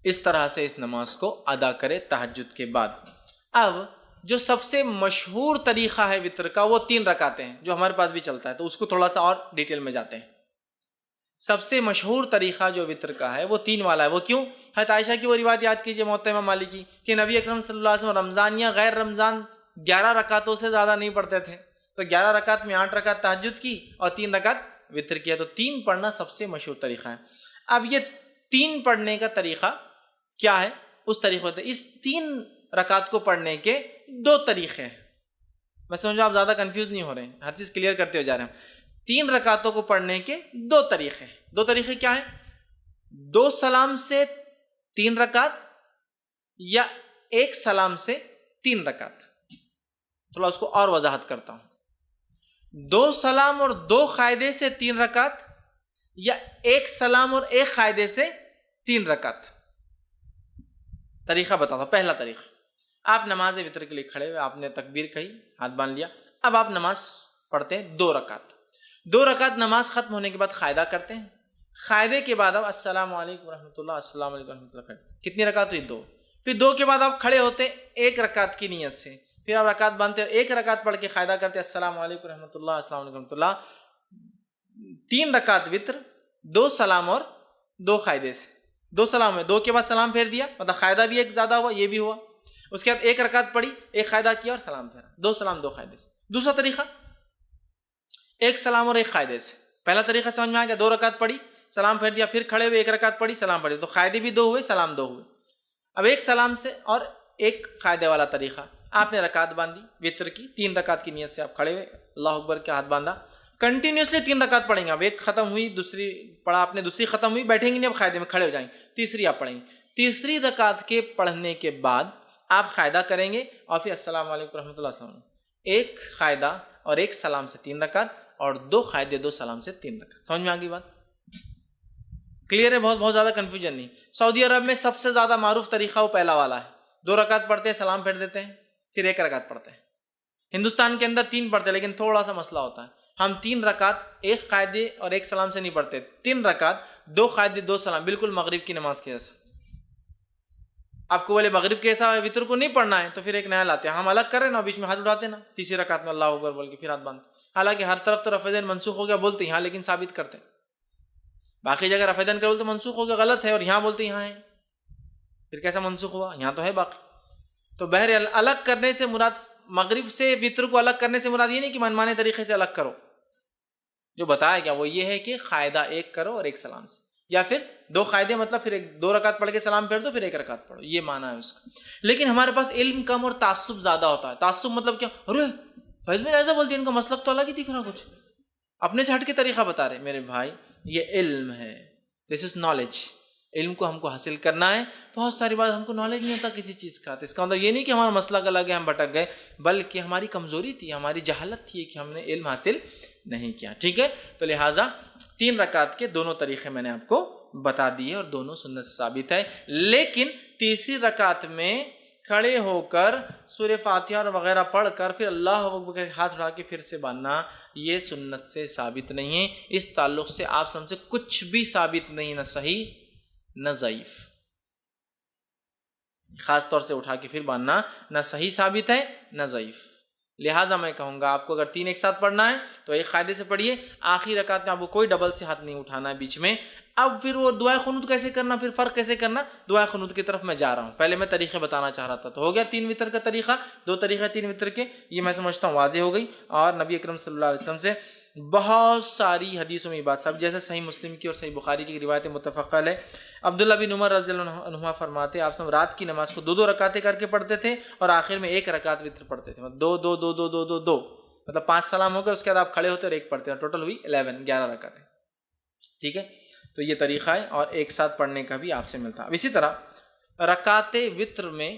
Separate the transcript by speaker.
Speaker 1: اس طرح سے اس نماز کو ادا کرے تہجد کے بعد۔ اب جو سب سے مشہور طریقہ ہے وطر کا وہ 3 رکعتیں ہیں، جو ہمارے پاس بھی چلتا ہے، تو اس کو تھوڑا سا اور ڈیٹیل میں جاتے ہیں۔ سب سے مشہور طریقہ جو وطر کا ہے وہ 3 والا ہے۔ وہ کیوں؟ حضرت عائشہ کی وہ روایت یاد کیجئے موطا امام مالک کی کہ نبی اکرم صلی اللہ علیہ وسلم رمضان یا غیر رمضان 11 رکعتوں سے زیادہ نہیں پڑھتے تھے، تو 11 رکعت میں 8 رکعت تہجد کی اور 3 رکعت وطر کیا، تو 3 پڑھنا سب سے مشہور طریقہ ہے۔ اب یہ 3 پڑھنے کا طریقہ کیا ہے؟ اس طریقے سے اس 3 رکعت کو پڑھنے کے 2 طریقے ہیں۔ میں سمجھو آپ زیادہ کنفیوز نہیں ہو رہے ہیں، ہر چیز کلیئر کرتے ہوئے جا رہے ہیں۔ 3 رکعتوں کو پڑھنے کے 2 طریقے ہیں۔ 2 طریقے کیا ہیں؟ 2 سلام سے 3 رکعت یا 1 سلام سے 3 رکعت۔ تھوڑا اس کو اور وضاحت کرتا ہوں۔ 2 سلام اور 2 قاعدے سے 3 رکعت یا 1 سلام اور 1 قاعدے سے 3 رکعت۔ طریقہ بتاتا ہوں۔ پہلا طریقہ، آپ نماز وطر کے لیے کھڑے ہوئے، آپ نے تکبیر کہی، ہاتھ باندھ لیا، اب آپ نماز پڑھتے ہیں 2 رکعت۔ 2 رکعت نماز ختم ہونے کے بعد قاعدہ کرتے ہیں، قاعدے کے بعد آپ السلام علیکم ورحمۃ اللہ، السلام علیکم ورحمۃ اللہ کرتے ہیں۔ کتنی رکعت ہوئی؟ 2۔ پھر 2 کے بعد آپ کھڑے ہوتے 1 رکعت کی نیت سے، پھر آپ رکعت باندھتے اور 1 رکعت پڑھ کے قاعدہ کرتے السلام علیکم ورحمۃ اللہ، السلام علیکم ورحمۃ اللہ۔ 3 رکعت وطر، 2 سلام اور 2 قاعدے سے۔ 2 سلام ہے، 2 کے بعد سلام پھیر دیا، مطلب قاعدہ بھی ایک زیادہ ہوا، یہ بھی ہوا۔ اس کے بعد 1 رکعت پڑھی، 1 قاعدہ کیا اور سلام پھیرا، 2 سلام 2 قاعدے سے۔ دوسرا طریقہ 1 سلام اور 1 قاعدے سے۔ پہلا طریقہ سمجھ میں آ گیا، 2 رکعت پڑھی، سلام پھیر دیا، پھر کھڑے ہوئے 1 رکعت پڑھی، سلام پڑھی، تو قاعدے بھی 2 ہوئے، سلام 2 ہوئے۔ اب 1 سلام سے اور 1 قاعدے والا طریقہ، آپ نے رکعت باندھی وطر کی، 3 رکعت کی نیت سے آپ کھڑے ہوئے، اللہ اکبر کے ہاتھ باندھا، کنٹینیوسلی 3 رکعت پڑھیں گے۔ اب 1 ختم ہوئی، دوسری پڑھا آپ نے، دوسری ختم ہوئی، بیٹھیں گے نہیں، اب قاعدے میں کھڑے ہو جائیں گے، تیسری آپ پڑھیں گے۔ تیسری رکعت کے پڑھنے کے بعد آپ قاعدہ کریں گے اور پھر السلام علیکم ورحمۃ اللہ، السلام علیکم، 1 قاعدہ اور 1 سلام سے 3 رکعت، اور 2 قاعدے 2 سلام سے 3 رکعت۔ سمجھ میں آ گئی بات؟ کلیئر ہے؟ بہت زیادہ کنفیوژن نہیں۔ سعودی عرب میں سب سے زیادہ معروف طریقہ وہ پہلا والا ہے، 2 رکعت پڑھتے ہیں، سلام پھیر دیتے ہیں، پھر 1 رکعت پڑھتے ہیں۔ ہندوستان کے اندر 3 پڑھتے ہیں، لیکن تھوڑا سا مسئلہ ہوتا ہے، ہم 3 رکعت 1 قاعدے اور 1 سلام سے نہیں پڑھتے، 3 رکعت 2 قاعدے 2 سلام، بالکل مغرب کی نماز کے جیسا۔ آپ کو بولے مغرب کیسا ہے، وطر کو نہیں پڑھنا ہے، تو پھر ایک نیا لاتے ہیں، ہم الگ کر رہے ہیں نا، بیچ میں ہاتھ اٹھاتے نا، تیسری رکعت میں اللہ اکبر بول کے پھر ہاتھ باندھتے، حالانکہ ہر طرف تو رفع دین منسوخ ہو گیا بولتے ہیں یہاں، لیکن ثابت کرتے ہیں۔ باقی جگہ رفع دین کا بولتے منسوخ ہو گیا، غلط ہے، اور یہاں بولتے یہاں ہے، پھر کیسا منسوخ ہوا؟ یہاں تو ہے باقی۔ تو بہرحال الگ کرنے سے مراد، مغرب سے وطر کو الگ کرنے سے مراد یہ نہیں کہ منمانے طریقے سے الگ کرو، جو بتایا گیا وہ یہ ہے کہ قاعدہ 1 کرو اور 1 سلام سے، یا پھر 2 قاعدے، مطلب پھر 2 رکعت پڑھ کے سلام پھیر دو، پھر 1 رکعت پڑھو، یہ معنی ہے اس کا۔ لیکن ہمارے پاس علم کم اور تعصب زیادہ ہوتا ہے۔ تعصب مطلب کیا؟ ارے فیض میں ایسا بولتی ہے، ان کا مسلک تو الگ ہی دکھ رہا، کچھ اپنے سے ہٹ کے طریقہ بتا رہے۔ میرے بھائی یہ علم ہے، دس از نالج۔ علم کو ہم کو حاصل کرنا ہے۔ بہت ساری بات ہم کو نالج نہیں ہوتا کسی چیز کا، تو اس کا مطلب یہ نہیں کہ ہمارا مسلک الگ ہے، ہم بھٹک گئے، بلکہ ہماری کمزوری تھی، ہماری جہالت تھی کہ ہم نے علم حاصل نہیں کیا، ٹھیک ہے؟ تو لہٰذا 3 رکعت کے دونوں طریقے میں نے آپ کو بتا دیے اور دونوں سنت سے ثابت ہے۔ لیکن تیسری رکعت میں کھڑے ہو کر سورہ فاتحہ اور وغیرہ پڑھ کر پھر اللہ اکبر کے ہاتھ اٹھا کے پھر سے باندھنا، یہ سنت سے ثابت نہیں ہے۔ اس تعلق سے آپ سب سے کچھ بھی ثابت نہیں، نہ صحیح نہ ضعیف۔ خاص طور سے اٹھا کے پھر باندھنا نہ صحیح ثابت ہے نہ ضعیف۔ لہٰذا میں کہوں گا آپ کو اگر 3 ایک ساتھ پڑھنا ہے تو ایک قاعدے سے پڑھیے، آخری رکعت میں آپ کو کوئی ڈبل سے ہاتھ نہیں اٹھانا ہے بیچ میں۔ اب پھر وہ دعائے قنوت کیسے کرنا، پھر فرق کیسے کرنا، دعائے قنوت کی طرف میں جا رہا ہوں۔ پہلے میں طریقے بتانا چاہ رہا تھا، تو ہو گیا 3 وتر کا طریقہ، 2 طریقے 3 وتر کے، یہ میں سمجھتا ہوں واضح ہو گئی۔ اور نبی اکرم صلی اللہ علیہ وسلم سے بہت ساری حدیثوں میں یہ بات سب، جیسے صحیح مسلم کی اور صحیح بخاری کی روایت متفق علیہ، عبداللہ بن عمر رضی اللہ عنہما فرماتے آپ سب رات کی نماز کو 2 رکعتیں کر کے پڑھتے تھے اور آخر میں 1 رکعت وتر پڑھتے تھے، مطلب 2 2 2 2 2 2 2، مطلب 5 سلام ہو گئے، اس کے بعد آپ کھڑے ہوتے اور 1 پڑھتے ہیں، ٹوٹل ہوئی 11 رکعتیں، ٹھیک ہے؟ تو یہ طریقہ ہے، اور ایک ساتھ پڑھنے کا بھی آپ سے ملتا ہے۔ اسی طرح رکعت وتر میں